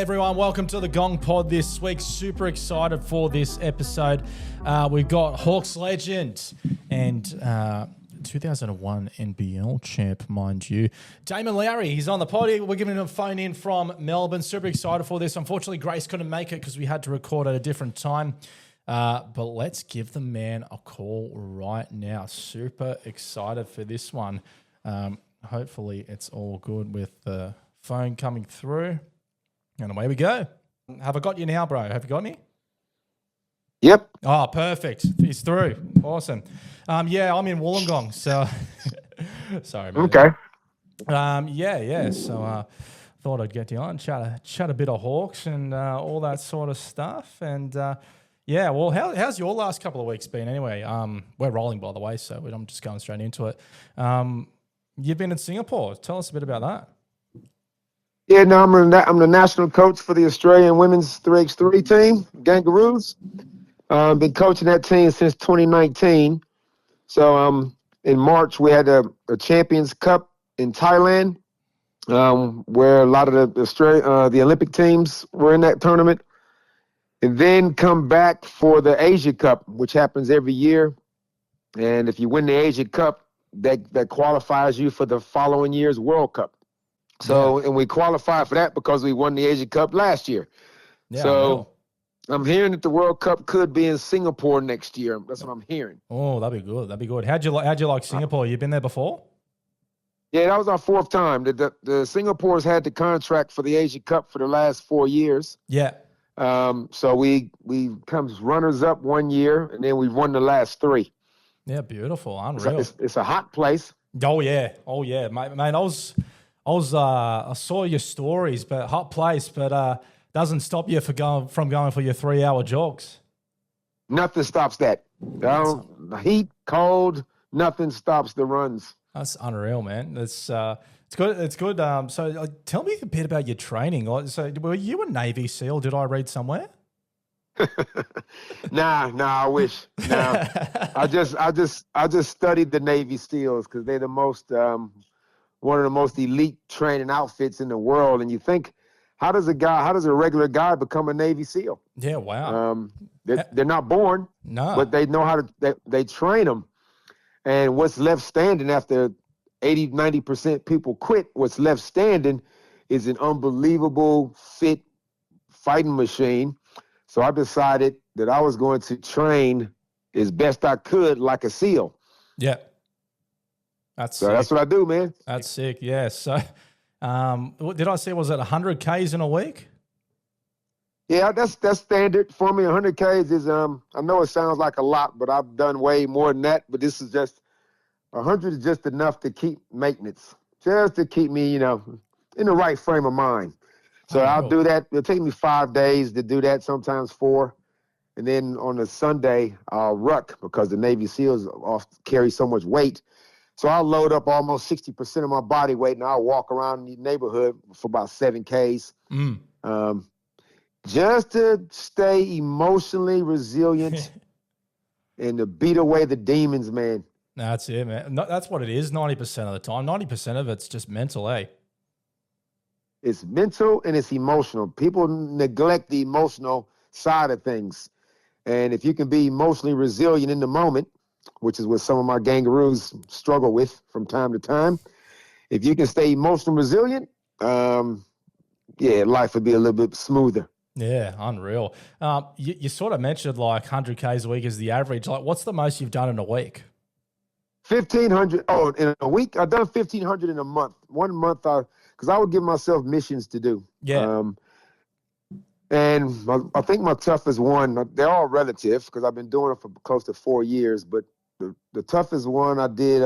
everyone, welcome to the Gong Pod this week. Super excited for this episode. We've got Hawks legend and 2001 NBL champ, mind you, Damon Lowery. He's on the pod. We're giving him a phone in from Melbourne. Super excited for this. Unfortunately, Grace couldn't make it because we had to record at a different time. But let's give the man a call right now. Super excited for this one. Hopefully it's all good with the phone coming through. And away we go. Have I got you now, bro? Have you got me? Yep. Oh, perfect. He's through. Awesome. Yeah, I'm in Wollongong, so sorry, man. Okay. Yeah. So thought I'd get you on, chat a bit of Hawks and all that sort of stuff. And yeah, well, how's your last couple of weeks been anyway? We're rolling, by the way, so I'm just going straight into it. You've been in Singapore. Tell us a bit about that. Yeah, no, I'm the national coach for the Australian women's 3x3 team, Kangaroos. Been coaching that team since 2019. So in March, we had a Champions Cup in Thailand, where a lot of the Olympic teams were in that tournament. And then come back for the Asia Cup, which happens every year. And if you win the Asia Cup, that qualifies you for the following year's World Cup. So, and we qualified for that because we won the Asia Cup last year. Yeah, so I'm hearing that the World Cup could be in Singapore next year. That's what I'm hearing. Oh, that'd be good. How'd you like Singapore? You been there before? Yeah, that was our fourth time. The Singapore's had the contract for the Asia Cup for the last 4 years. Yeah. So we come runners up 1 year, and then we won the last 3. Yeah, beautiful, unreal. It's a hot place. Oh yeah, mate. I saw your stories, but hot place, but doesn't stop you from going for your 3-hour jogs. Nothing stops that. Heat, cold, nothing stops the runs. That's unreal, man. It's good. It's good. So tell me a bit about your training. So were you a Navy SEAL? Did I read somewhere? Nah, I wish. Nah. I just studied the Navy SEALs because they're the most one of the most elite training outfits in the world. And you think, how does a regular guy become a Navy SEAL? Yeah, wow. They're not born, but they know how to. They train them, and what's left standing after 80-90% people quit, what's left standing is an unbelievable fit fighting machine. So I decided that I was going to train as best I could like a SEAL. Yeah. That's That's sick, yeah. So what did I say? Was it 100 Ks in a week? Yeah, that's standard for me. 100 Ks is, I know it sounds like a lot, but I've done way more than that. But this is just, 100 is just enough to keep maintenance, just to keep me, in the right frame of mind. So I'll do that. It'll take me 5 days to do that, sometimes 4. And then on a Sunday, I'll ruck because the Navy SEALs carry so much weight. So I'll load up almost 60% of my body weight, and I'll walk around the neighborhood for about 7 Ks. Just to stay emotionally resilient and to beat away the demons, man. That's it, man. That's what it is 90% of the time. 90% of it's just mental, eh? It's mental and it's emotional. People neglect the emotional side of things. And if you can be emotionally resilient in the moment, which is what some of my Kangaroos struggle with from time to time, if you can stay emotionally resilient, life would be a little bit smoother. Yeah, unreal. You sort of mentioned like 100 Ks a week is the average. Like, what's the most you've done in a week? 1,500. Oh, in a week? I've done 1,500 in a month. 1 month, because I would give myself missions to do. Yeah. And I think my toughest one, they're all relative because I've been doing it for close to 4 years, but the toughest one I did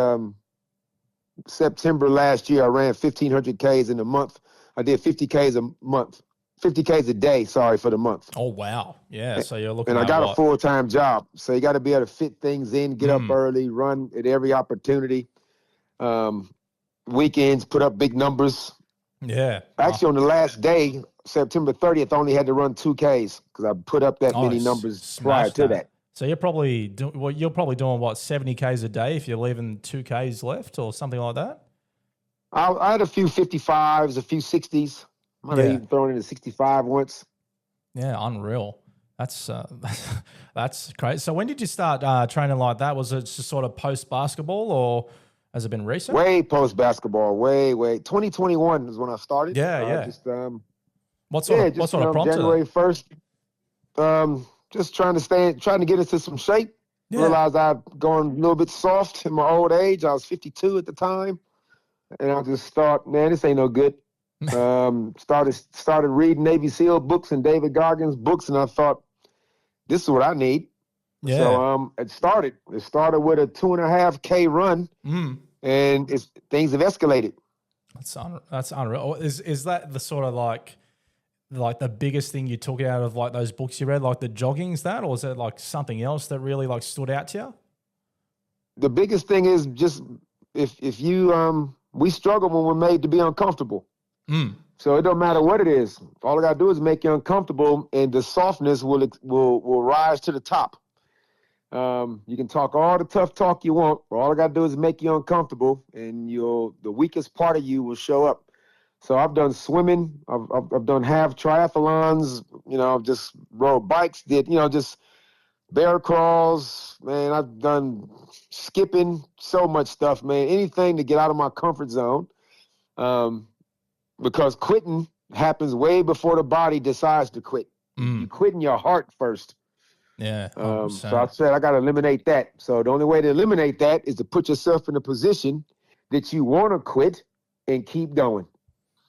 September last year, I ran 1,500 Ks in a month. I did 50 Ks a month. 50 Ks a day, for the month. Oh, wow. Yeah, so you're looking at And I got a full-time job, so you got to be able to fit things in, get up early, run at every opportunity. Weekends, put up big numbers. Yeah. Actually, on the last day, September 30th, I only had to run 2 Ks because I put up that many numbers prior to that. So you're probably doing what, 70 Ks a day if you're leaving 2 Ks left or something like that? I had a few 55s, a few 60s. Might have even thrown in a 65 once. Yeah, unreal. That's that's great. So when did you start training like that? Was it just sort of post basketball, or has it been recent? Way post basketball. Way. 2021 is when I started. Yeah. Just What sort of prompted January it? 1st. Just trying to get into some shape. Yeah. Realized I'd gone a little bit soft in my old age. I was 52 at the time, and I just thought, man, this ain't no good. Started reading Navy SEAL books and David Goggins books, and I thought, this is what I need. Yeah. So it started with a 2.5K run, and things have escalated. That's unreal. Is that the sort of like the biggest thing you took out of like those books you read, like the jogging's that, or is it like something else that really like stood out to you? The biggest thing is just if you we struggle when we're made to be uncomfortable. So it don't matter what it is. All I gotta do is make you uncomfortable, and the softness will rise to the top. You can talk all the tough talk you want, but all I gotta do is make you uncomfortable, and the weakest part of you will show up. So I've done swimming, I've done half triathlons, I've just rode bikes, just bear crawls, man. I've done skipping, so much stuff, man. Anything to get out of my comfort zone. Because quitting happens way before the body decides to quit. You quit in your heart first. Yeah. So I said I got to eliminate that. So the only way to eliminate that is to put yourself in a position that you want to quit and keep going.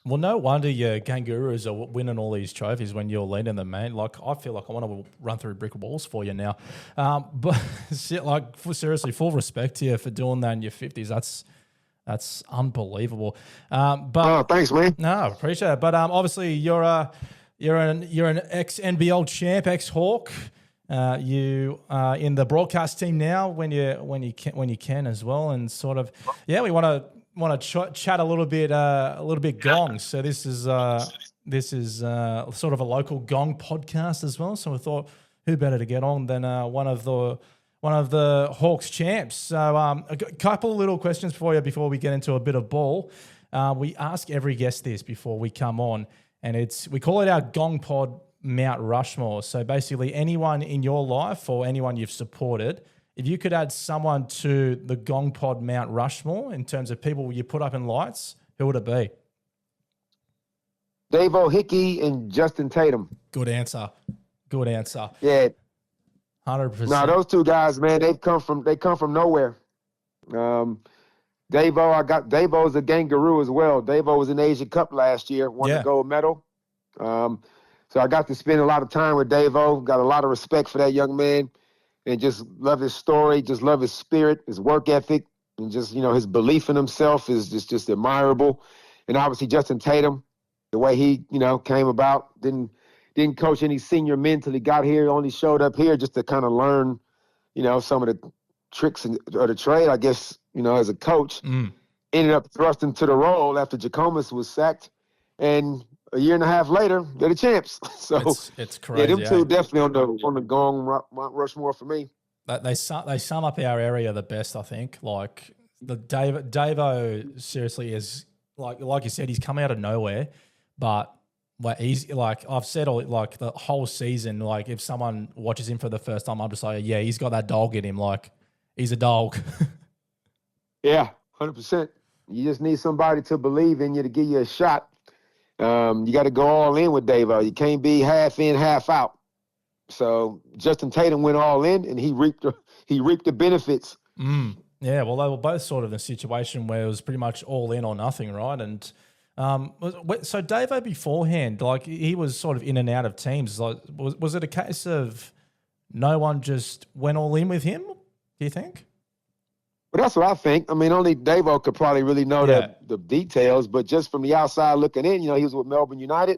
Well, no wonder your kangaroos are winning all these trophies when you're leading them, man. Like, I feel like I want to run through brick walls for you now. But seriously, full respect to you for doing that in your 50s. That's unbelievable. Thanks, man. No, I appreciate it. But obviously, you're an ex NBL champ, ex Hawk. You are in the broadcast team now when you can as well, and sort of we want to chat a little bit gong. So this is sort of a local gong podcast as well. So I thought, who better to get on than one of the Hawks champs. So a couple little questions for you before we get into a bit of ball. We ask every guest this before we come on, and we call it our Gong Pod Mount Rushmore. So basically anyone in your life or anyone you've supported, if you could add someone to the Gong Pod Mount Rushmore in terms of people you put up in lights, who would it be? Dave O'Hickey and Justin Tatum. Good answer. Yeah. 100%. No, those two guys, man, they come from nowhere. Davo-'s a Kangaroo as well. Davo was in Asia Cup last year, won the gold medal. So I got to spend a lot of time with Davo, got a lot of respect for that young man, and just love his story, just love his spirit, his work ethic, and just, his belief in himself is just admirable. And obviously Justin Tatum, the way he, came about, didn't coach any senior men till he got here, only showed up here just to kind of learn, some of the tricks or the trade, I guess, as a coach. Ended up thrust into the role after Jacobus was sacked, and a year and a half later, they're the champs. So it's crazy. Yeah, them two definitely on the Gong Rushmore for me. They sum up our area the best, I think. Like the Davo seriously is like you said, he's come out of nowhere, but he's like I've said like the whole season. Like if someone watches him for the first time, I'm just like, yeah, he's got that dog in him. Like he's a dog. Yeah, 100%. You just need somebody to believe in you to give you a shot. You got to go all in with Davo. You can't be half in, half out. So Justin Tatum went all in, and he reaped the benefits. Yeah, well, they were both sort of in a situation where it was pretty much all in or nothing, right? And so Davo beforehand, like he was sort of in and out of teams. Like, was it a case of no one just went all in with him? Do you think? Well, that's what I think. I mean, only Davo could probably really know the details, but just from the outside looking in, he was with Melbourne United.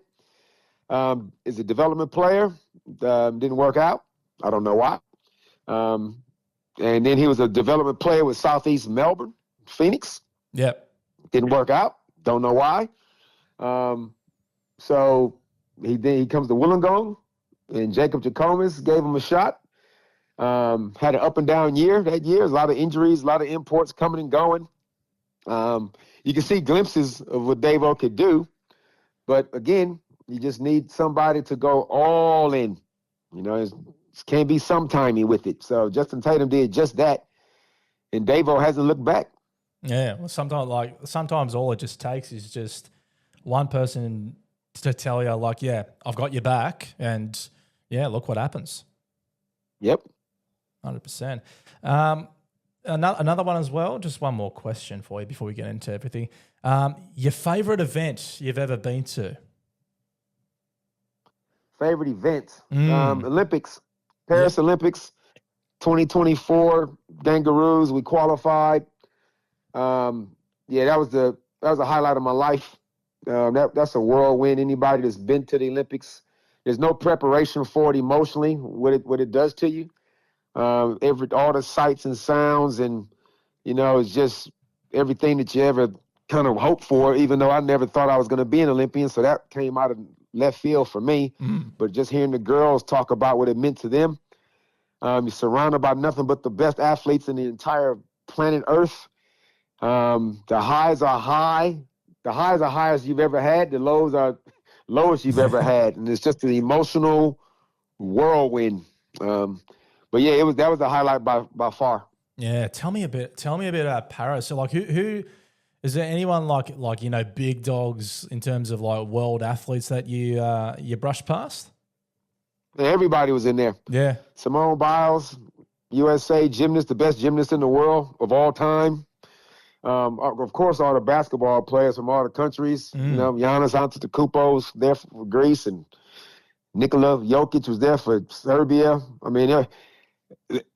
Is a development player. Didn't work out. I don't know why. And then he was a development player with Southeast Melbourne, Phoenix. Yep. Didn't work out. Don't know why. So he comes to Wollongong, and Jacob Jacobus gave him a shot. Had an up and down year that year. A lot of injuries, a lot of imports coming and going. You can see glimpses of what Davo could do, But again, you just need somebody to go all in. You know, it can't be some timing with it. So Justin Tatum did just that, and Davo hasn't looked back. Yeah, well, sometimes all it just takes is just one person to tell you, like, yeah, I've got your back, and yeah, look what happens. Yep. 100%. Another one as well. Just one more question for you before we get into everything. Your favorite event you've ever been to? Favorite event? Olympics, Paris Olympics, 2024 Kangaroos. We qualified. That was a highlight of my life. That's a whirlwind. Anybody that's been to the Olympics, there's no preparation for it emotionally. What it does to you. All the sights and sounds, and it's just everything that you ever kind of hoped for. Even though I never thought I was going to be an Olympian, so that came out of left field for me. But just hearing the girls talk about what it meant to them, you're surrounded by nothing but the best athletes in the entire planet Earth. The highs are high. The highs are highest you've ever had. The lows are lowest you've ever had, and it's just an emotional whirlwind. But yeah, that was the highlight by far. Yeah, tell me a bit about Paris. So, like, who is there anyone like big dogs in terms of like world athletes that you brushed past? Yeah, everybody was in there. Yeah, Simone Biles, USA gymnast, the best gymnast in the world of all time. Of course, all the basketball players from all the countries. Giannis Antetokounmpo's there for Greece, and Nikola Jokic was there for Serbia. I mean,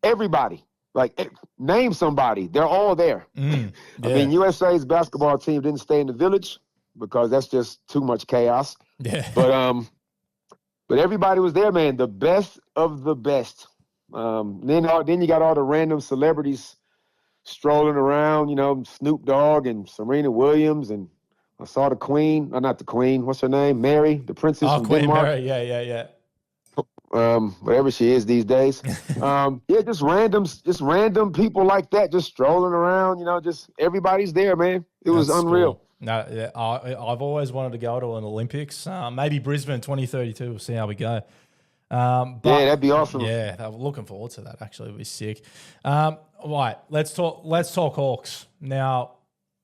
everybody. Like, name somebody. They're all there. Yeah. I mean, USA's basketball team didn't stay in the village because that's just too much chaos. Yeah. But everybody was there, man. The best of the best. Then you got all the random celebrities strolling around, Snoop Dogg and Serena Williams, and I saw the Queen. Not the Queen. What's her name? Mary, the princess from Queen Denmark. Mary. Yeah. Whatever she is these days. Just random people like that, just strolling around. Just everybody's there, man. It was unreal. Cool. No, yeah, I've always wanted to go to an Olympics. Maybe Brisbane 2032. We'll see how we go. That'd be awesome. Yeah, I'm looking forward to that. Actually, it'll be sick. Right, let's talk Hawks. Now,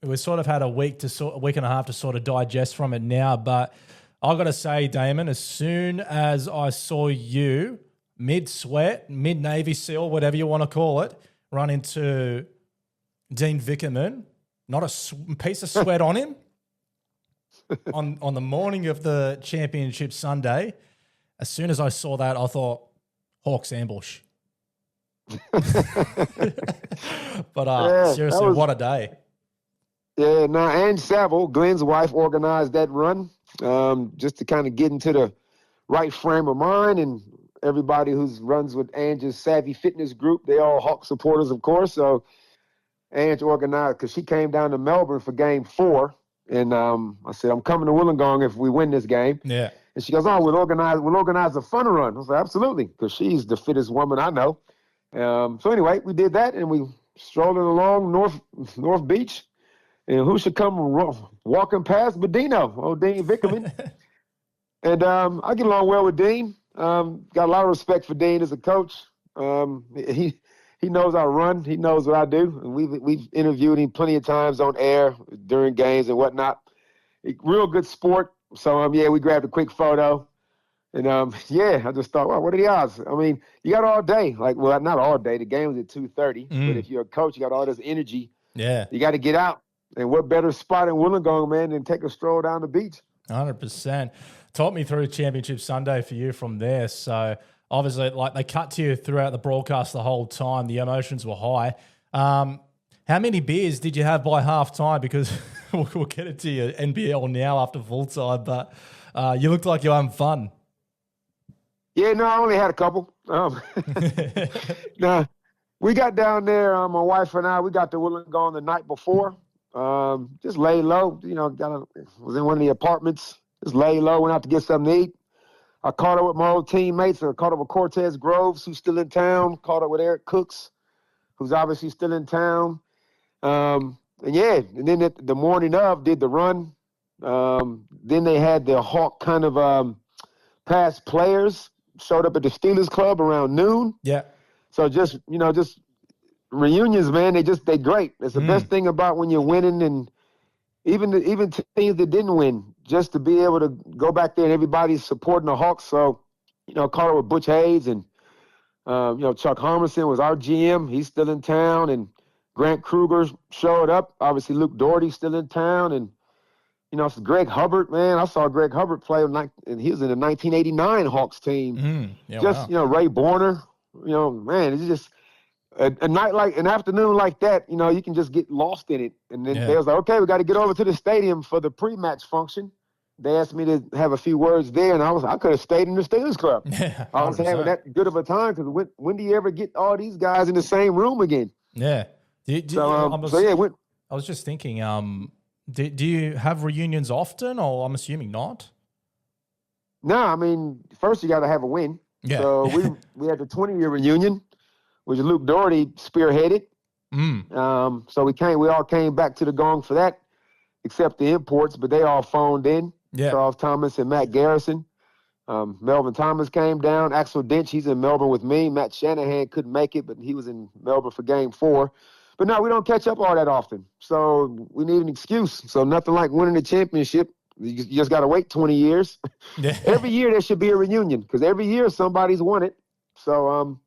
we sort of had a week and a half to sort of digest from it now, but I got to say, Damon, as soon as I saw you mid-sweat, mid-Navy SEAL, whatever you want to call it, run into Dean Vickerman, not a piece of sweat on him, on the morning of the championship Sunday, as soon as I saw that, I thought, Hawks ambush. But seriously, what a day. Yeah, Ange Saville, Glenn's wife, organized that run just to kind of get into the right frame of mind. And everybody who runs with Ange's Savvy Fitness group, they all Hawk supporters, of course. So Ange organized, because she came down to Melbourne for game 4. And I said, I'm coming to Wollongong if we win this game. Yeah. And she goes, we'll organize a fun run. I was like, absolutely, because she's the fittest woman I know. So anyway, we did that, and we strolling along North Beach. And who should come walking past but Dino, Dean Vickerman. And I get along well with Dean. Got a lot of respect for Dean as a coach. He knows I run. He knows what I do. And we've interviewed him plenty of times on air during games and whatnot. Real good sport. So, we grabbed a quick photo. And, I just thought, well, what are the odds? I mean, you got all day. Not all day. The game was at 2:30. But if you're a coach, you got all this energy. Yeah. You got to get out. And what better spot in Wollongong, man, than take a stroll down the beach? 100%. Talk me through Championship Sunday for you from there. So, obviously, they cut to you throughout the broadcast the whole time. The emotions were high. How many beers did you have by halftime? Because we'll get it to you NBL now after full time, but you looked like you were having fun. Yeah, no, I only had a couple. No, we got down there, my wife and I, we got to Wollongong the night before. Just lay low, was in one of the apartments, just lay low, went out to get something to eat. I caught up with my old teammates. I caught up with Cortez Groves, who's still in town, caught up with Eric Cooks, who's obviously still in town. And then the morning of, did the run, Then they had the Hawk kind of past players showed up at the Steelers Club around noon. Yeah. So just reunions, man. They great. It's the best thing about when you're winning, and even teams that didn't win, just to be able to go back there and everybody's supporting the Hawks. So, caught up with Butch Hayes and Chuck Harmison was our GM. He's still in town, and Grant Kruger showed up. Obviously, Luke Doherty's still in town, and Greg Hubbard, man. I saw Greg Hubbard play, and he was in the 1989 Hawks team. Ray Borner. Man, it's just a night like an afternoon like that. You can just get lost in it. And then they was like, okay, we got to get over to the stadium for the pre-match function. They asked me to have a few words there, and I could have stayed in the Steelers Club. Yeah, I was having that good of a time because when do you ever get all these guys in the same room again? Yeah. I was just thinking, do you have reunions often, or I'm assuming not? No, I mean, first you got to have a win. Yeah. So we had the 20-year reunion, which Luke Doherty spearheaded. So we all came back to the Gong for that, except the imports, but they all phoned in. Yeah. Charles Thomas and Matt Garrison. Melvin Thomas came down. Axel Dench, he's in Melbourne with me. Matt Shanahan couldn't make it, but he was in Melbourne for Game 4. But no, we don't catch up all that often. So we need an excuse. So nothing like winning the championship. You just got to wait 20 years. Yeah. Every year there should be a reunion because every year somebody's won it. So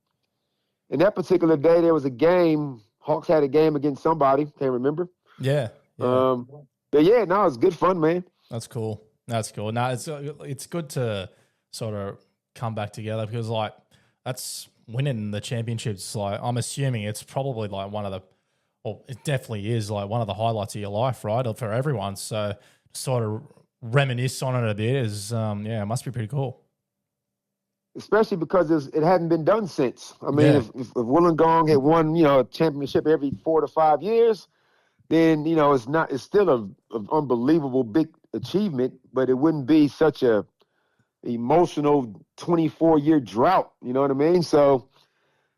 in that particular day, there was a game. Hawks had a game against somebody. Can't remember. Yeah. But yeah, no, it's good fun, man. That's cool. No, it's good to sort of come back together because that's winning the championships. I'm assuming it's probably it definitely is one of the highlights of your life, right? For everyone. So sort of reminisce on it a bit is, it must be pretty cool. Especially because it hadn't been done since. I mean, if Wollongong had won, a championship every 4 to 5 years, then, it's still an unbelievable big achievement, but it wouldn't be such a emotional 24-year drought. You know what I mean? So,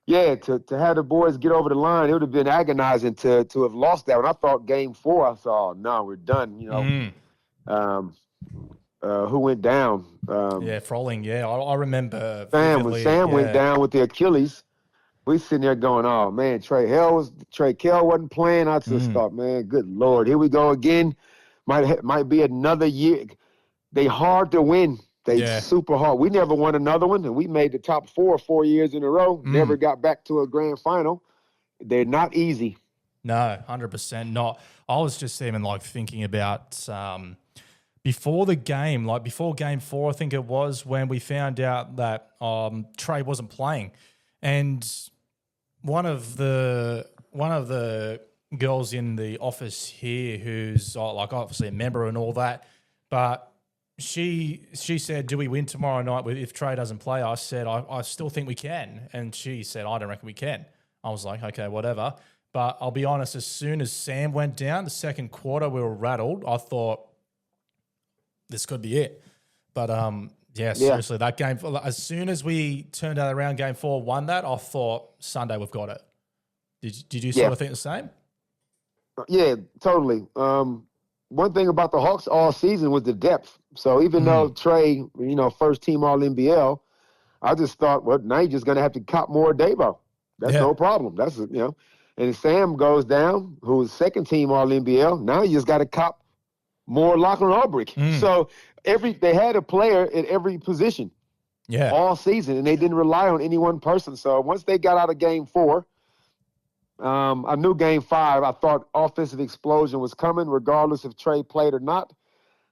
yeah, to have the boys get over the line, it would have been agonizing to have lost that one. I thought Game 4, I thought, no, we're done. Who went down? Froling. Yeah, I remember. When Sam went down with the Achilles, we sitting there going, "Oh man, Trey Kell wasn't playing." I just thought, man, good Lord, here we go again. Might be another year. They hard to win. They super hard. We never won another one, and we made the top 4 years in a row. Never got back to a grand final. They're not easy. No, 100% not. I was just even thinking about before the game, before Game 4, I think it was, when we found out that Trey wasn't playing, and one of the girls in the office here, who's obviously a member and all that, but she said, "Do we win tomorrow night if Trey doesn't play?" I said, "I still think we can," and she said, "I don't reckon we can." I was like, "Okay, whatever." But I'll be honest, as soon as Sam went down, the second quarter, we were rattled. I thought, this could be it. But, seriously, that game, as soon as we turned out around Game 4, won that, I thought, Sunday, we've got it. Did you sort of think the same? Yeah, totally. One thing about the Hawks all season was the depth. So even though Trey, first team All-NBL, I just thought, well, now you're just going to have to cop more Dabo. That's no problem. That's, and Sam goes down, who was second team All-NBL. Now you just got to cop more Lachlan Ulbrich. So they had a player at every position all season, and they didn't rely on any one person. So once they got out of Game 4, I knew Game 5, I thought offensive explosion was coming regardless if Trey played or not.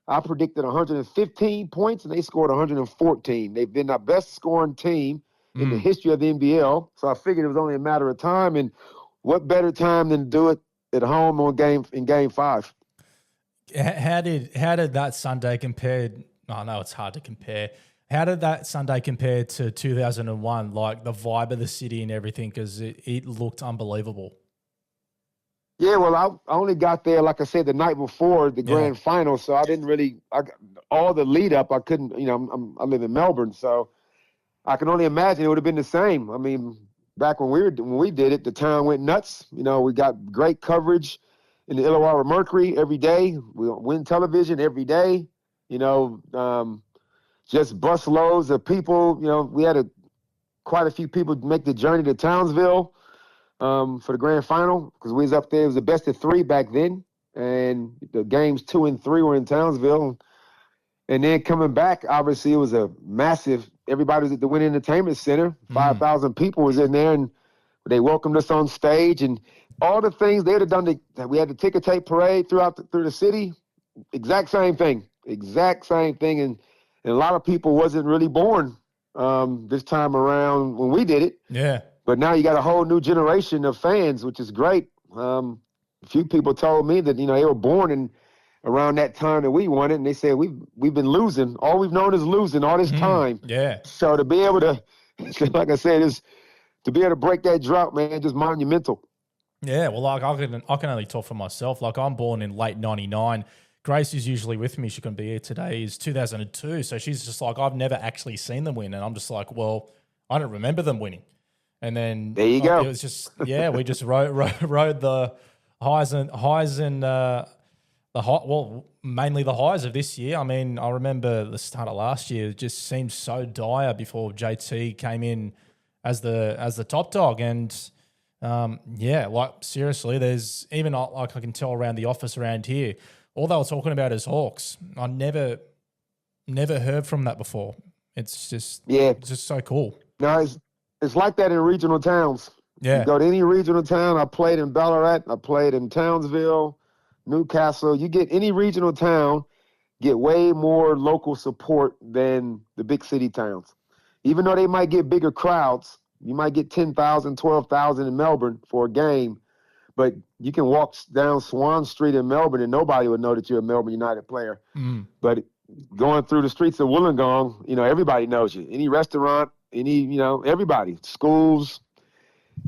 I predicted 115 points, and they scored 114. They've been our best scoring team in the history of the NBL, so I figured it was only a matter of time, and what better time than to do it at home in Game 5. How did that Sunday compare? I know it's hard to compare. How did that Sunday compare to 2001? The vibe of the city and everything, because it looked unbelievable. Yeah, well, I only got there, like I said, the night before the grand final, so I didn't really. All the lead up, I couldn't. I live in Melbourne, so I can only imagine it would have been the same. I mean, back when we did it, the town went nuts. We got great coverage. in the Illawarra Mercury every day. We win television every day. You know, just bus loads of people. You know, we had quite a few people make the journey to Townsville for the grand final because we was up there. It was the best of 3 back then, and the games 2 and 3 were in Townsville. And then coming back, obviously it was a massive. Everybody was at the Wynn Entertainment Center. 5,000 people was in there, and they welcomed us on stage and all the things they'd have done. We had the ticker tape parade through the city. Exact same thing. And a lot of people wasn't really born this time around when we did it. Yeah. But now you got a whole new generation of fans, which is great. A few people told me that, you know, they were born around that time that we won it, and they said we've been losing. All we've known is losing all this time. Yeah. So to be able to, like I said, to be able to break that drought, man, just monumental. Yeah, well, like I can only talk for myself. Like I'm born in late '99. Grace is usually with me. She couldn't be here today. Is 2002, so she's just like, I've never actually seen them win, and I'm just like, well, I don't remember them winning. And then there you go. It was just we just rode the highs and mainly the highs of this year. I mean, I remember the start of last year. It just seemed so dire before JT came in as the top dog, and like seriously, there's even like I can tell around the office around here, all they were talking about is Hawks. I never heard from that before. It's just so cool. No, it's like that in regional towns. Yeah, you go to any regional town. I played in Ballarat. I played in Townsville, Newcastle. You get any regional town, get way more local support than the big city towns. Even though they might get bigger crowds, you might get 10,000, 12,000 in Melbourne for a game, but you can walk down Swan Street in Melbourne and nobody would know that you're a Melbourne United player. But going through the streets of Wollongong, you know, everybody knows you. Any restaurant, everybody, schools.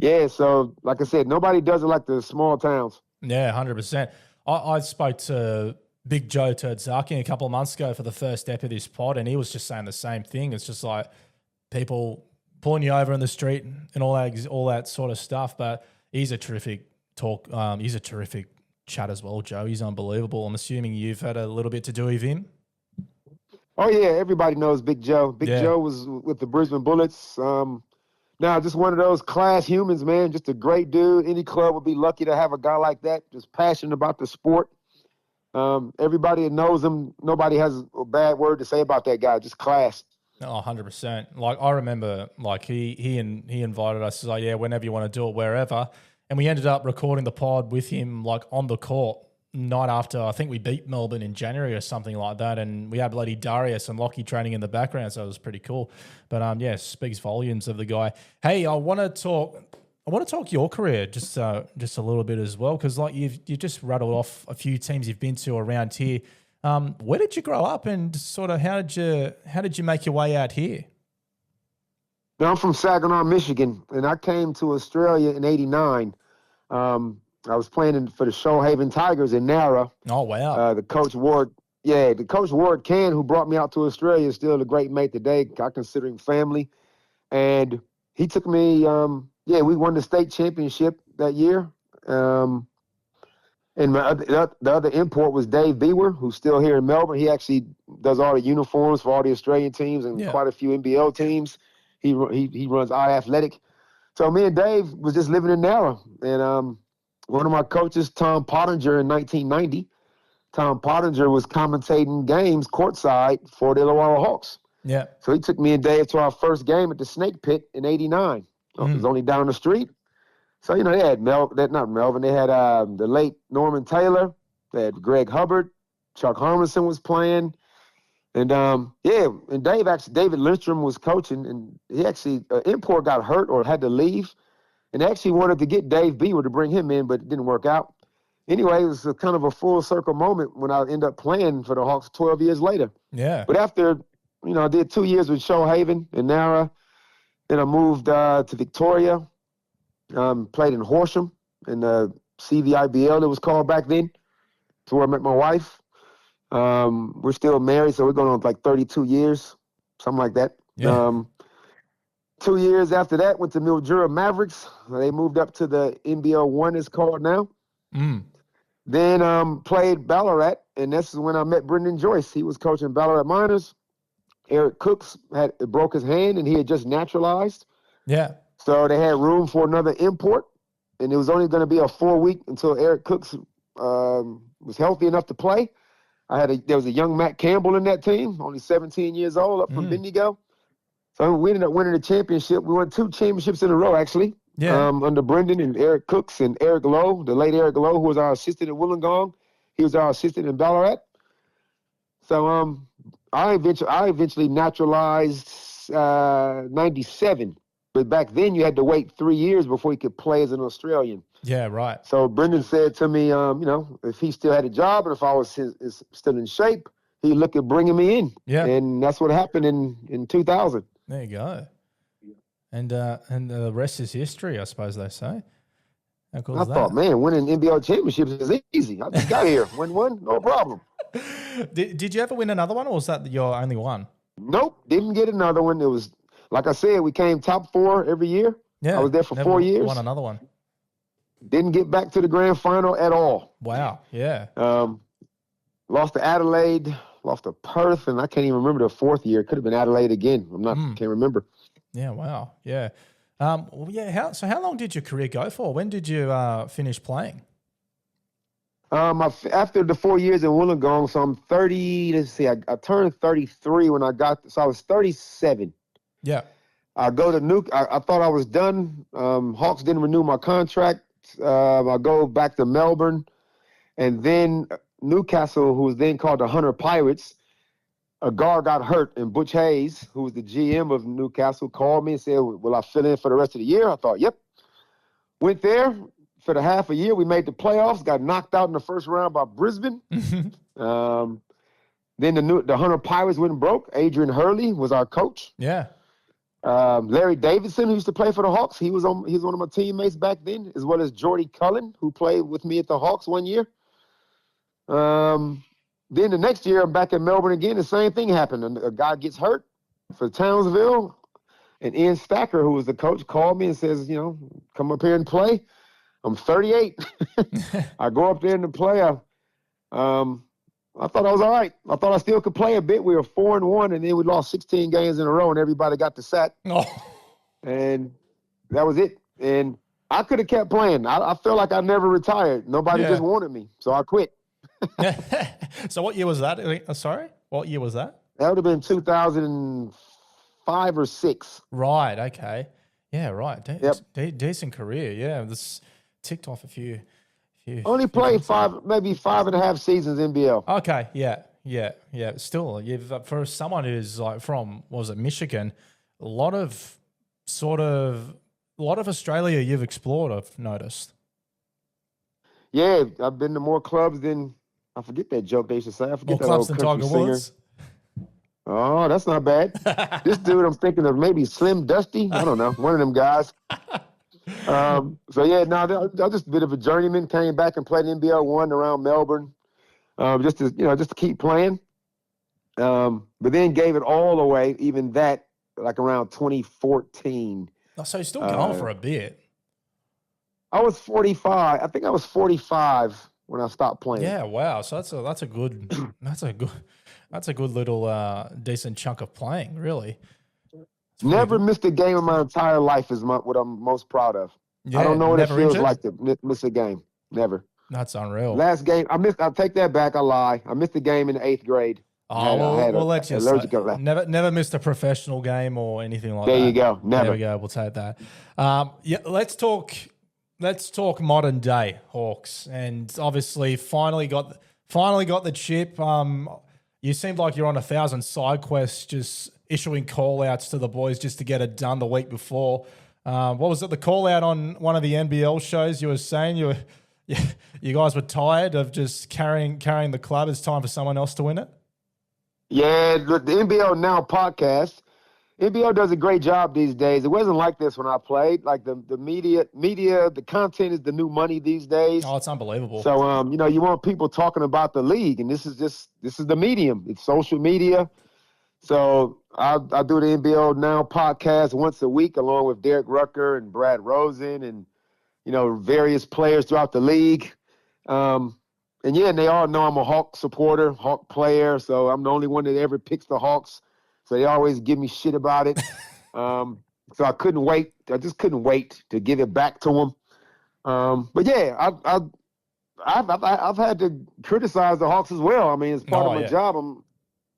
Yeah, so like I said, nobody does it like the small towns. Yeah, 100%. I spoke to Big Joe Terdzaki a couple of months ago for the first step of this pod, and he was just saying the same thing. It's just like people pulling you over in the street and all that sort of stuff. But he's a terrific talk. He's a terrific chat as well, Joe. He's unbelievable. I'm assuming you've had a little bit to do with him. Oh yeah, everybody knows Big Joe. Big Joe was with the Brisbane Bullets. Now, just one of those class humans, man. Just a great dude. Any club would be lucky to have a guy like that, just passionate about the sport. Everybody that knows him, nobody has a bad word to say about that guy. Just class. Oh, 100%. Like I remember, like he invited us. He's like, yeah, whenever you want to do it, wherever. And we ended up recording the pod with him, like on the court night after. I think we beat Melbourne in January or something like that, and we had bloody Darius and Lockie training in the background, so it was pretty cool. But speaks volumes of the guy. Hey, I want to talk your career just a little bit as well, because like you just rattled off a few teams you've been to around here. Where did you grow up, and sort of how did you make your way out here? Now, I'm from Saginaw, Michigan, and I came to Australia in '89. I was playing for the Shoalhaven Tigers in Nara. Oh, wow. The coach Ward Can, who brought me out to Australia, is still a great mate today. I consider him family. And he took me, we won the state championship that year. And the other import was Dave Bewer, who's still here in Melbourne. He actually does all the uniforms for all the Australian teams and quite a few NBL teams. He runs iAthletic. So me and Dave was just living in Nara. And one of my coaches, Tom Pottinger, in 1990, Tom Pottinger was commentating games courtside for the Illawarra Hawks. Yeah. So he took me and Dave to our first game at the Snake Pit in '89. It was only down the street. So, they had they had the late Norman Taylor, they had Greg Hubbard, Chuck Harmison was playing. And, and David Lindstrom was coaching, and he actually, import got hurt or had to leave. And they actually wanted to get Dave Bewer to bring him in, but it didn't work out. Anyway, it was a kind of a full circle moment when I ended up playing for the Hawks 12 years later. Yeah. But after, I did 2 years with Shoalhaven and Nara. Then I moved to Victoria, played in Horsham in the CVIBL, it was called back then. That's where I met my wife. We're still married, so we're going on like 32 years, something like that. Yeah. 2 years after that, went to Mildura Mavericks. They moved up to the NBL 1, it's called now. Then played Ballarat, and this is when I met Brendan Joyce. He was coaching Ballarat Miners. Eric Cooks broke his hand, and he had just naturalized. Yeah. So they had room for another import, and it was only going to be a 4-week until Eric Cooks was healthy enough to play. There was a young Matt Campbell in that team, only 17 years old, up from Bendigo. So we ended up winning the championship. We won 2 championships in a row, actually. Yeah. Under Brendan and Eric Cooks and Eric Lowe, the late Eric Lowe, who was our assistant at Wollongong. He was our assistant in Ballarat. So I eventually naturalized 97. But back then you had to wait 3 years before you could play as an Australian. Yeah, right. So Brendan said to me, if he still had a job and if I was still in shape, he'd look at bringing me in. Yeah. And that's what happened in 2000. There you go. And the rest is history, I suppose they say. How cool is that? I thought, man, winning NBL championships is easy. I just got here, win one, no problem. Did you ever win another one, or was that your only one? Nope, didn't get another one. It was, like I said, we came top 4 every year. Yeah, I was there for 4 years. Won another one. Didn't get back to the grand final at all. Wow, yeah. Lost to Adelaide, lost to Perth, and I can't even remember the 4th year. It could have been Adelaide again. Can't remember. Yeah, wow, yeah. How long did your career go for? When did you finish playing? After the 4 years in Wollongong, so I'm 30. Let's see, I turned 33 when I was 37. Yeah. I go to I thought I was done. Hawks didn't renew my contract. I go back to Melbourne, and then Newcastle, who was then called the Hunter Pirates, a guard got hurt, and Butch Hayes, who was the GM of Newcastle, called me and said, will I fill in for the rest of the year? I thought, yep. Went there for the half a year. We made the playoffs, got knocked out in the first round by Brisbane. Then the Hunter Pirates went broke. Adrian Hurley was our coach. Yeah. Larry Davidson, who used to play for the Hawks, he was one of my teammates back then, as well as Jordy Cullen, who played with me at the Hawks one year. Then the next year, I'm back in Melbourne again. The same thing happened. A guy gets hurt for Townsville, and Ian Stacker, who was the coach, called me and says, come up here and play. I'm 38. I go up there and play. I thought I was all right. I thought I still could play a bit. We were 4-1, and then we lost 16 games in a row, and everybody got the sack. Oh. And that was it. And I could have kept playing. I felt like I never retired. Nobody just wanted me, so I quit. So what year was that? Sorry? What year was that? That would have been 2005 or 6. Right, okay. Yeah, right. Decent career, yeah. This ticked off a few only played 5.5 seasons NBL. Okay, yeah. Still, for someone who's like from, Michigan, a lot of Australia you've explored, I've noticed. Yeah, I've been to more clubs than, I forget that joke they used to say. I forget more that clubs than Tiger Woods. Oh, that's not bad. This dude, I'm thinking of maybe Slim Dusty. I don't know, one of them guys. So yeah, no, I just a bit of a journeyman. Came back and played NBL 1 around Melbourne, just to keep playing. But then gave it all away. Even that, like around 2014. Oh, so you're still going for a bit. I was 45. I think I was 45 when I stopped playing. Yeah, wow. So that's a good little decent chunk of playing, really. Never missed a game in my entire life is what I'm most proud of. Yeah, I don't know what it feels like to miss a game. Never. That's unreal. Last game, I'll take that back. I lie. I missed a game in the 8th grade. Oh, we'll let you say. Never missed a professional game or anything like that. There you go. Never. There we go. We'll take that. Yeah, let's talk modern day Hawks, and obviously finally got the chip. You seemed like you're on 1,000 side quests, just issuing call outs to the boys just to get it done the week before. What was it? The call out on one of the NBL shows, you were saying you guys were tired of just carrying the club. It's time for someone else to win it. Yeah, look, the NBL Now podcast, NBL does a great job these days. It wasn't like this when I played. Like the media, the content is the new money these days. Oh, it's unbelievable. So, you want people talking about the league, and this is the medium. It's social media. So I do the NBL Now podcast once a week, along with Derek Rucker and Brad Rosen and, various players throughout the league. and they all know I'm a Hawk supporter, Hawk player. So I'm the only one that ever picks the Hawks. So they always give me shit about it. So I couldn't wait. I just couldn't wait to give it back to them. But yeah, I've had to criticize the Hawks as well. I mean, it's part of my job.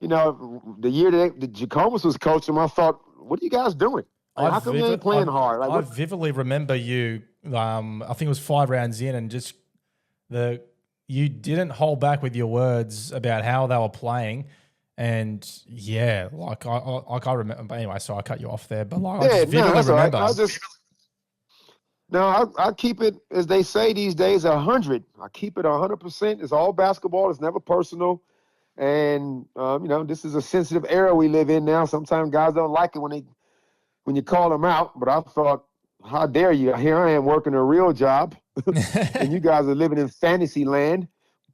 The year that Jacobus was coaching, I thought, what are you guys doing? Like, how come you ain't playing hard? Like, I vividly remember you. I think it was 5 rounds in, and just you didn't hold back with your words about how they were playing. And yeah, like I remember. But anyway, so I cut you off there. But like, I just vividly remember. I keep it, as they say these days, 100. I keep it 100%. It's all basketball. It's never personal. And this is a sensitive era we live in now. Sometimes guys don't like it when you call them out. But I thought, how dare you? Here I am working a real job, and you guys are living in fantasy land,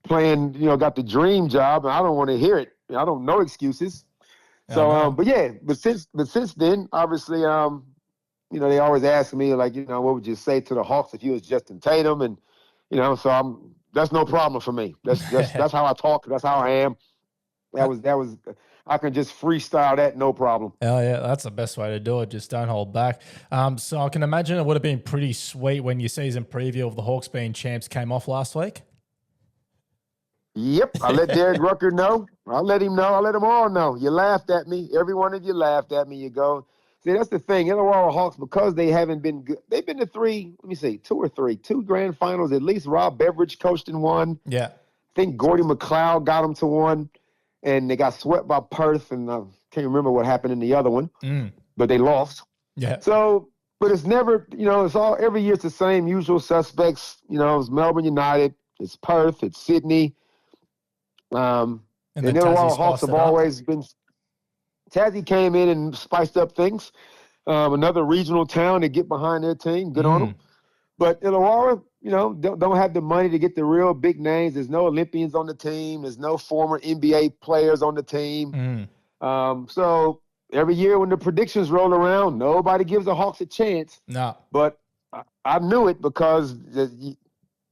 playing. Got the dream job, and I don't want to hear it. I don't know excuses. So, but since then, obviously, they always ask me, like, what would you say to the Hawks if you was Justin Tatum? And, so that's no problem for me. That's how I talk. That's how I am. That was, I can just freestyle that, no problem. Oh yeah, that's the best way to do it. Just don't hold back. So I can imagine it would have been pretty sweet when your season preview of the Hawks being champs came off last week. Yep, I let Derek Rucker know. I let him know. I let them all know. You laughed at me. Every one of you laughed at me. You go. See, that's the thing. Illawarra Hawks, because they haven't been good. They've been to 2 grand finals. At least Rob Beveridge coached in one. Yeah. I think Gordy McLeod got them to one. And they got swept by Perth. And I can't remember what happened in the other one. But they lost. Yeah. So, but it's never, it's all, every year it's the same usual suspects. It's Melbourne United. It's Perth. It's Sydney. And the Illawarra Hawks have always been. Tassie came in and spiced up things. Another regional town to get behind their team. Good on them. But Illawarra, don't have the money to get the real big names. There's no Olympians on the team. There's no former NBA players on the team. So every year when the predictions roll around, nobody gives the Hawks a chance. No. But I knew it because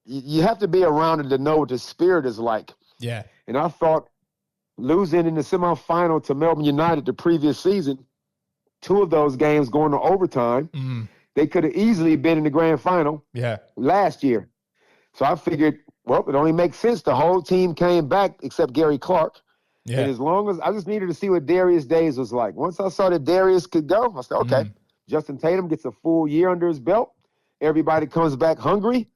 you have to be around it to know what the spirit is like. Yeah. And I thought losing in the semifinal to Melbourne United the previous season, 2 of those games going to overtime, they could have easily been in the grand final last year. So I figured, well, it only makes sense. The whole team came back except Gary Clark. Yeah. And as long as I just needed to see what Darius Days was like. Once I saw that Darius could go, I said, okay, Justin Tatum gets a full year under his belt. Everybody comes back hungry.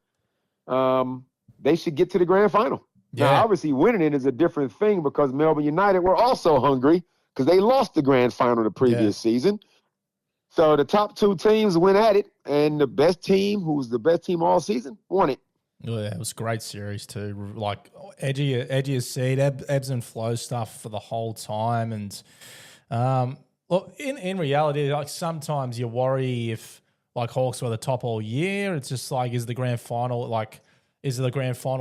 They should get to the grand final. Yeah. Now, obviously, winning it is a different thing because Melbourne United were also hungry because they lost the grand final the previous season. So the top 2 teams went at it, and the best team, who was the best team all season, won it. Yeah, it was a great series too. Like edgy as seed, ebbs and flows stuff for the whole time. And look, in reality, like sometimes you worry if like Hawks were the top all year. It's just like, is the grand final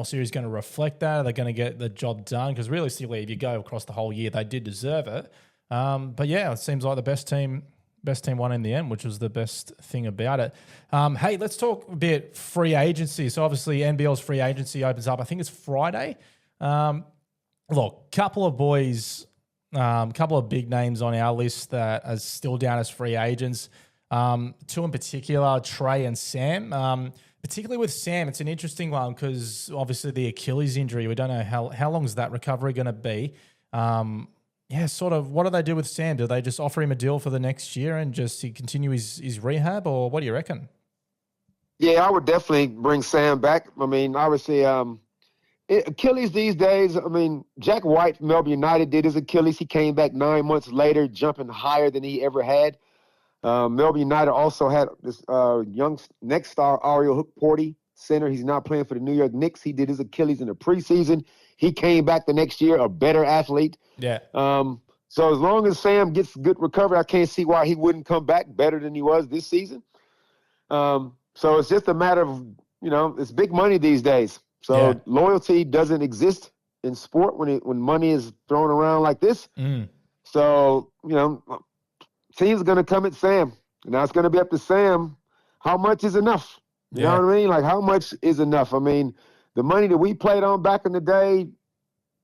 series going to reflect that? Are they going to get the job done? Because realistically, if you go across the whole year, they did deserve it. But yeah, it seems like the best team won in the end, which was the best thing about it. Hey, let's talk a bit free agency. So obviously NBL's free agency opens up. I think it's Friday. Look, couple of boys, couple of big names on our list that are still down as free agents. 2 in particular, Trey and Sam. Particularly with Sam, it's an interesting one because obviously the Achilles injury, we don't know how long is that recovery going to be. Sort of, what do they do with Sam? Do they just offer him a deal for the next year and just he continue his rehab, or what do you reckon? Yeah, I would definitely bring Sam back. I mean, obviously, Achilles these days, I mean, Jack White from Melbourne United did his Achilles. He came back 9 months later, jumping higher than he ever had. Melbourne United also had this young next star, Ariel Hookporty, center. He's now playing for the New York Knicks. He did his Achilles in the preseason. He came back the next year, a better athlete. Yeah. So as long as Sam gets good recovery, I can't see why he wouldn't come back better than he was this season. So it's just a matter of, it's big money these days. So loyalty doesn't exist in sport when money is thrown around like this. So, team's going to come at Sam. Now it's going to be up to Sam. How much is enough? You know what I mean? Like, how much is enough? I mean, the money that we played on back in the day,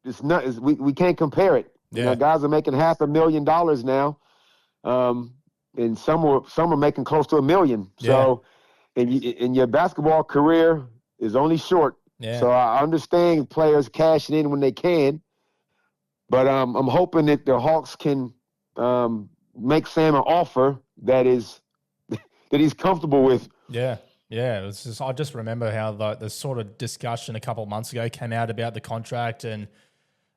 it's not. We can't compare it. Yeah. You know, guys are making $500,000 now, and some are making close to $1 million. So, and your basketball career is only short. Yeah. So I understand players cashing in when they can, but I'm hoping that the Hawks can make Sam an offer that he's comfortable with. Yeah. Yeah, I just remember how the sort of discussion a couple of months ago came out about the contract, and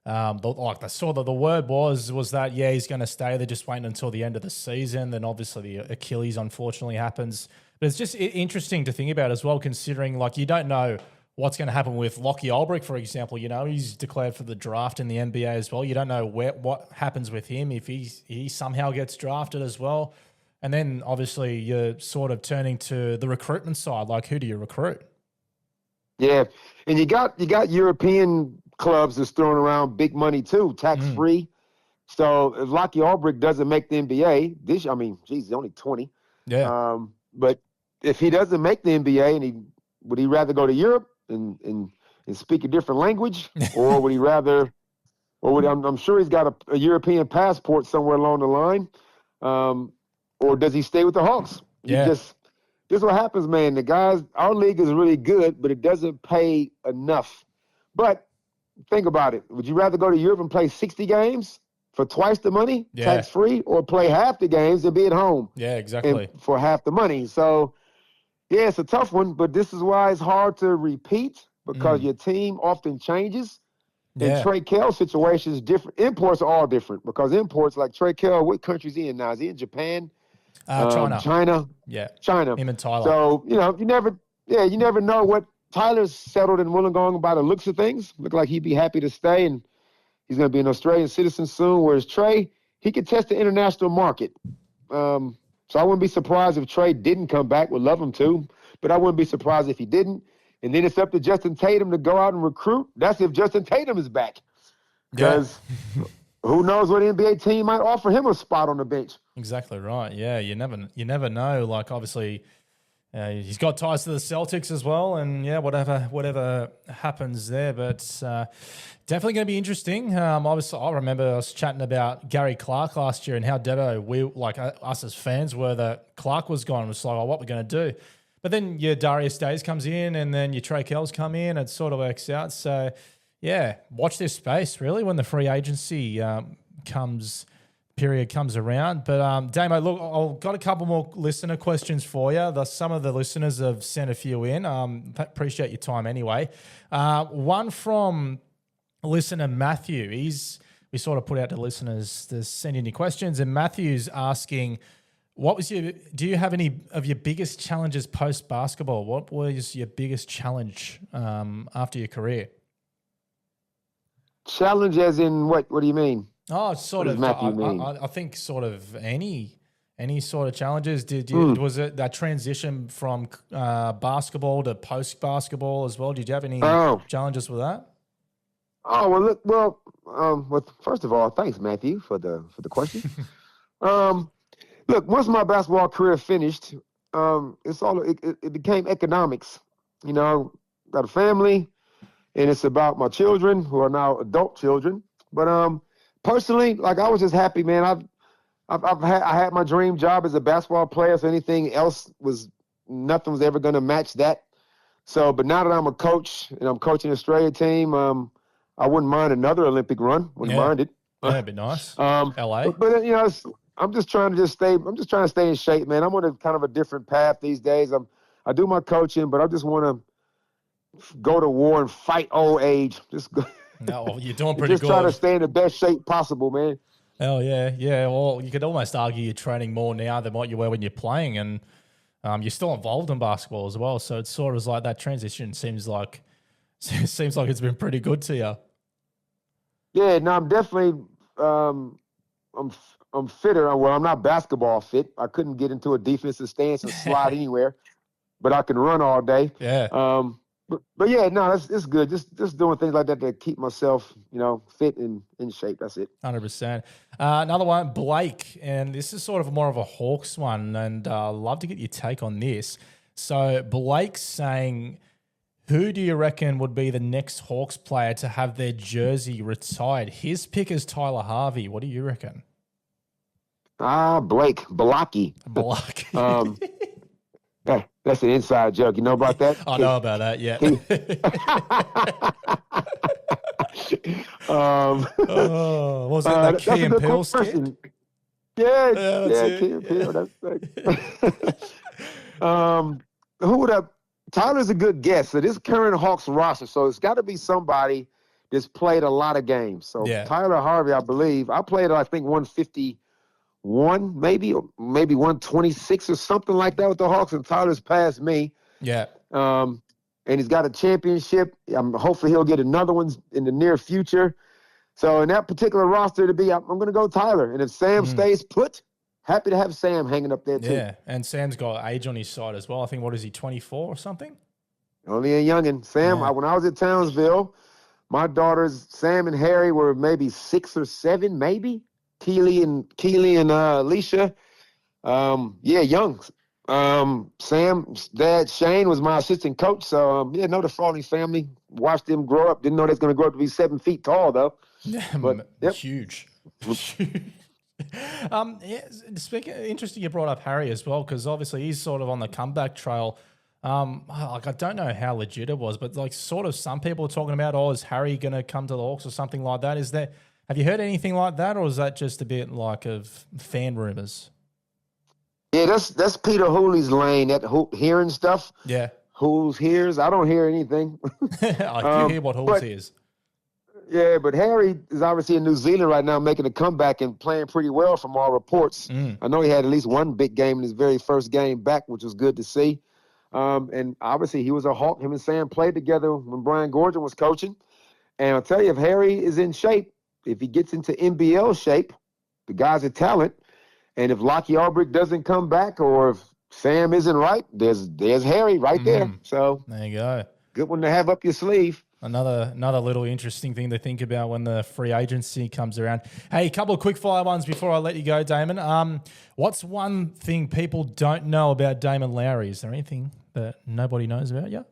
the word was that he's going to stay. They're just waiting until the end of the season. Then obviously the Achilles unfortunately happens, but it's just interesting to think about as well, considering like you don't know what's going to happen with Lockie Ulbrich, for example. You know, he's declared for the draft in the NBA as well. You don't know what happens with him if he somehow gets drafted as well. And then obviously you're sort of turning to the recruitment side. Like, who do you recruit? Yeah, and you got European clubs that's throwing around big money too, tax free. So if Lockie Ulbrich doesn't make the NBA he's only 20. Yeah. But if he doesn't make the NBA, and would he rather go to Europe and speak a different language, or would he rather? I'm sure he's got a European passport somewhere along the line. Or does he stay with the Hawks? Yeah. This is what happens, man. Our league is really good, but it doesn't pay enough. But think about it. Would you rather go to Europe and play 60 games for twice the money, tax-free, or play half the games and be at home? Yeah, exactly. For half the money. So, yeah, it's a tough one, but this is why it's hard to repeat, because your team often changes. And Trey Kell's situation is different. Imports are all different, because imports, like Trey Kell, what country is he in now? Is he in Japan? China. Yeah. China. Him and Tyler. So, you never know what Tyler's settled in Wollongong by the looks of things. Look like he'd be happy to stay, and he's going to be an Australian citizen soon, whereas Trey, he could test the international market. So I wouldn't be surprised if Trey didn't come back. Would love him to, but I wouldn't be surprised if he didn't. And then it's up to Justin Tatum to go out and recruit. That's if Justin Tatum is back. Because who knows what NBA team might offer him a spot on the bench. Exactly right. Yeah, you never know. Like, obviously, he's got ties to the Celtics as well, and whatever happens there. But definitely going to be interesting. Obviously, I remember I was chatting about Gary Clark last year and how Debo, us as fans, were that Clark was gone. It was like, what we're going to do. But then your Darius Days comes in, and then your Trey Kells come in. It sort of works out. So, yeah, watch this space, really, when the free agency period comes around. But, Damo, look, I've got a couple more listener questions for you. Some of the listeners have sent a few in. Appreciate your time anyway. One from listener Matthew. We sort of put out to listeners to send in your questions, and Matthew's asking, do you have any of your biggest challenges post basketball? What was your biggest challenge after your career? Challenge as in what? What do you mean? Oh, sort of. I think sort of any sort of challenges. Was it that transition from basketball to post basketball as well? Did you have any challenges with that? Oh well, first of all, thanks Matthew for the question. Look, once my basketball career finished, it became economics. You know, got a family, and it's about my children who are now adult children. But personally, like, I was just happy, man. I had my dream job as a basketball player, so anything else nothing was ever going to match that. So, but now that I'm a coach and I'm coaching an Australia team, I wouldn't mind another Olympic run. Wouldn't mind it. Yeah, that'd be nice. LA. But I'm just trying to stay in shape, man. I'm on a kind of a different path these days. I do my coaching, but I just want to go to war and fight old age. No, you're doing pretty good. Just try to stay in the best shape possible, man. Oh, yeah. Well, you could almost argue you're training more now than what you were when you're playing, and you're still involved in basketball as well. So it's sort of like that transition seems like it's been pretty good to you. Yeah, no, I'm definitely I'm fitter. Well, I'm not basketball fit. I couldn't get into a defensive stance and slide anywhere, but I can run all day. Yeah. But yeah, no, it's good. Just doing things like that to keep myself, fit and in shape. That's it. 100%. Another one, Blake, and this is sort of more of a Hawks one, and I'd love to get your take on this. So Blake's saying, Who do you reckon would be the next Hawks player to have their jersey retired? His pick is Tyler Harvey. What do you reckon? Blake Blocky. Block. That's an inside joke. You know about that? I know about that. Yeah. Was it the Key and Peele skit? Yeah, Key and Peele. Who would have? Tyler's a good guess. So this current Hawks roster, so it's got to be somebody that's played a lot of games. So Tyler Harvey, I believe, I played, I think, 151, maybe 126 or something like that with the Hawks, and Tyler's passed me. Yeah. And he's got a championship. Hopefully he'll get another one in the near future. So in that particular roster I'm going to go Tyler. And if Sam stays put, happy to have Sam hanging up there too. Yeah, and Sam's got age on his side as well. I think, what is he, 24 or something? Only a youngin'. Sam, when I was at Townsville, my daughters, Sam and Harry, were maybe 6 or 7, maybe. Keely and Alicia. Young. Sam's dad, Shane, was my assistant coach. So, know the Frawley family. Watched them grow up. Didn't know they was going to grow up to be 7 feet tall, though. Yeah, but, huge. Interesting you brought up Harry as well, because obviously he's sort of on the comeback trail. I don't know how legit it was, but sort of some people are talking about, is Harry going to come to the Hawks or something like that? Have you heard anything like that, or is that just a bit of fan rumors? Yeah, that's Peter Hooley's lane, that hearing stuff. Yeah. Who's hears? I don't hear anything. You hear what Who's hears. Yeah, but Harry is obviously in New Zealand right now, making a comeback and playing pretty well from all reports. I know he had at least one big game in his very first game back, which was good to see. And obviously he was a Hawk. Him and Sam played together when Brian Gordon was coaching. And I'll tell you, if Harry is in shape, if he gets into NBL shape, the guy's a talent. And if Lockie Albrick doesn't come back, or if Sam isn't right, there's Harry right there. So there you go. Good one to have up your sleeve. Another little interesting thing to think about when the free agency comes around. Hey, a couple of quick fire ones before I let you go, Damon. What's one thing people don't know about Damon Lowery? Is there anything that nobody knows about you?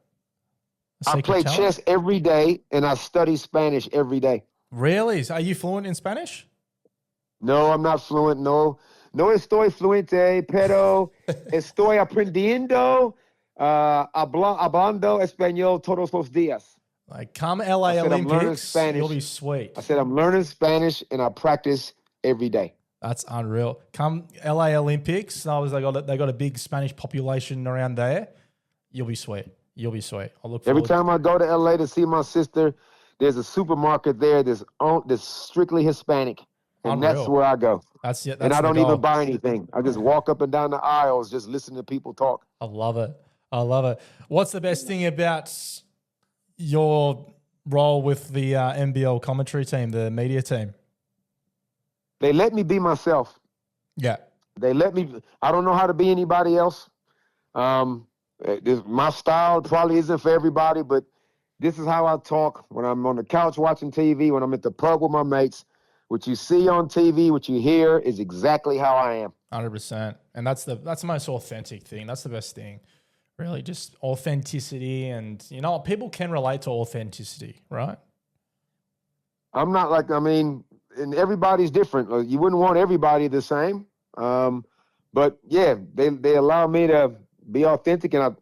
I play chess every day, and I study Spanish every day. Really? Are you fluent in Spanish? No, I'm not fluent. No estoy fluente, pero estoy aprendiendo hablando español todos los días. Come LA Olympics, you'll be sweet. I said I'm learning Spanish, and I practice every day. That's unreal. Come LA Olympics, they got a big Spanish population around there. You'll be sweet. You'll be sweet. I look forward. Every time I go to LA to see my sister, there's a supermarket there that's strictly Hispanic, and unreal. That's where I go. That's and I don't even buy anything. I just walk up and down the aisles, just listen to people talk. I love it. What's the best thing about your role with the NBL commentary team, the media team? They let me be myself. Yeah. They let me. I don't know how to be anybody else. My style probably isn't for everybody, but this is how I talk when I'm on the couch watching TV, when I'm at the pub with my mates. What you see on TV, what you hear is exactly how I am. 100%. And that's the most authentic thing. That's the best thing. Really, just authenticity, and people can relate to authenticity, right? I'm not and everybody's different. You wouldn't want everybody the same. But yeah, they allow me to be authentic, and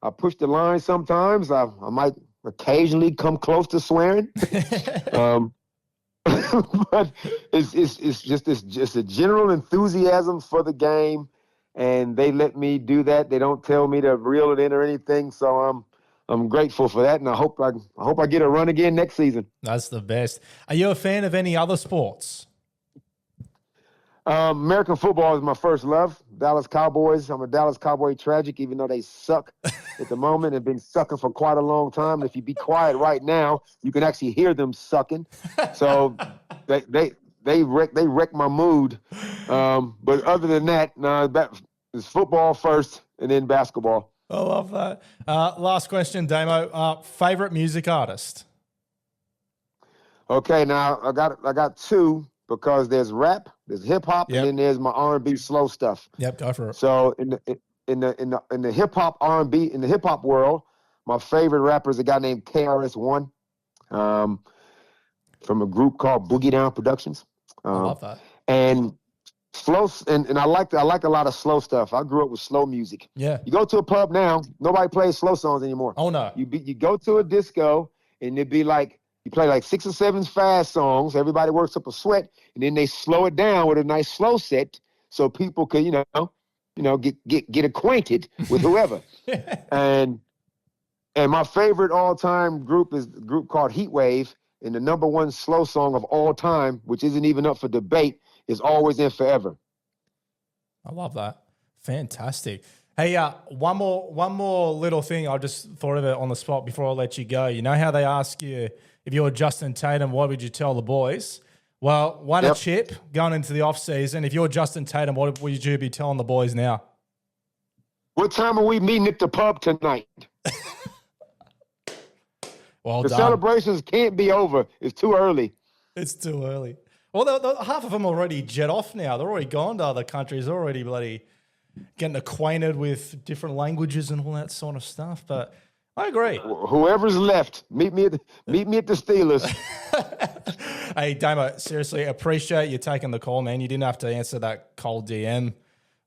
I push the line sometimes. I might occasionally come close to swearing. But it's just a general enthusiasm for the game. And they let me do that. They don't tell me to reel it in or anything. So I'm grateful for that, and I hope I get a run again next season. That's the best. Are you a fan of any other sports? American football is my first love. Dallas Cowboys. I'm a Dallas Cowboy tragic, even though they suck at the moment and been sucking for quite a long time. And if you be quiet right now, you can actually hear them sucking. So they wreck my mood. But other than that, it's football first and then basketball. I love that. Last question, Damo. Favorite music artist? Okay, now I got two, because there's rap, there's hip hop, and then there's my R&B slow stuff. Yep, go for it. So in the hip hop R&B, in the hip hop world, My favorite rapper is a guy named KRS-One, from a group called Boogie Down Productions. I love that. And slow, and I like a lot of slow stuff. I grew up with slow music. Yeah. You go to a pub now, nobody plays slow songs anymore. Oh no. You go to a disco and it'd be like you play like 6 or 7 fast songs. Everybody works up a sweat, and then they slow it down with a nice slow set so people can get acquainted with whoever. And my favorite all time group is a group called Heatwave, and the number one slow song of all time, which isn't even up for debate, is Always and Forever. I love that. Fantastic. Hey, one more little thing. I just thought of it on the spot before I let you go. You know how they ask you if you're Justin Tatum, what would you tell the boys? Well, won a chip going into the off season. If you're Justin Tatum, what would you be telling the boys now? What time are we meeting at the pub tonight? Well the done. celebrations can't be over. It's too early. It's too early. Well, half of them already jet off now. They're already gone to other countries. They're already bloody getting acquainted with different languages and all that sort of stuff. But I agree. Whoever's left, meet me at the Steelers. Hey, Damo, seriously, appreciate you taking the call, man. You didn't have to answer that cold DM.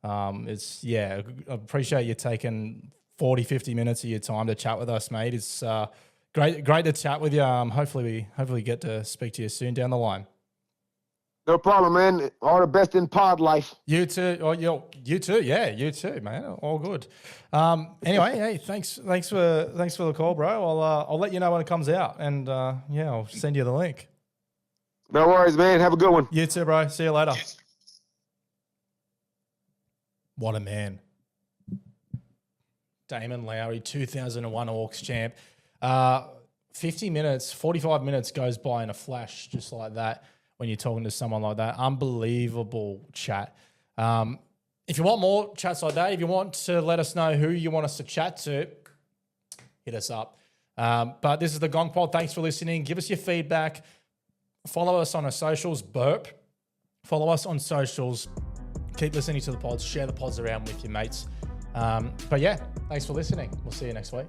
I appreciate you taking 40, 50 minutes of your time to chat with us, mate. It's great to chat with you. Hopefully we get to speak to you soon down the line. No problem, man. All the best in pod life. You too. Oh, you too. Yeah, you too, man. All good. Anyway, hey, thanks for the call, bro. I'll let you know when it comes out, and I'll send you the link. No worries, man. Have a good one. You too, bro. See you later. What a man. Damon Lowery, 2001 Hawks champ. 45 minutes goes by in a flash, just like that. When you're talking to someone like that, unbelievable chat. If you want more chats like that, if you want to let us know who you want us to chat to, hit us up. But this is the Gong Pod. Thanks for listening. Give us your feedback. Follow us on our socials. Follow us on socials. Keep listening to the pods. Share the pods around with your mates. But yeah, thanks for listening. We'll see you next week.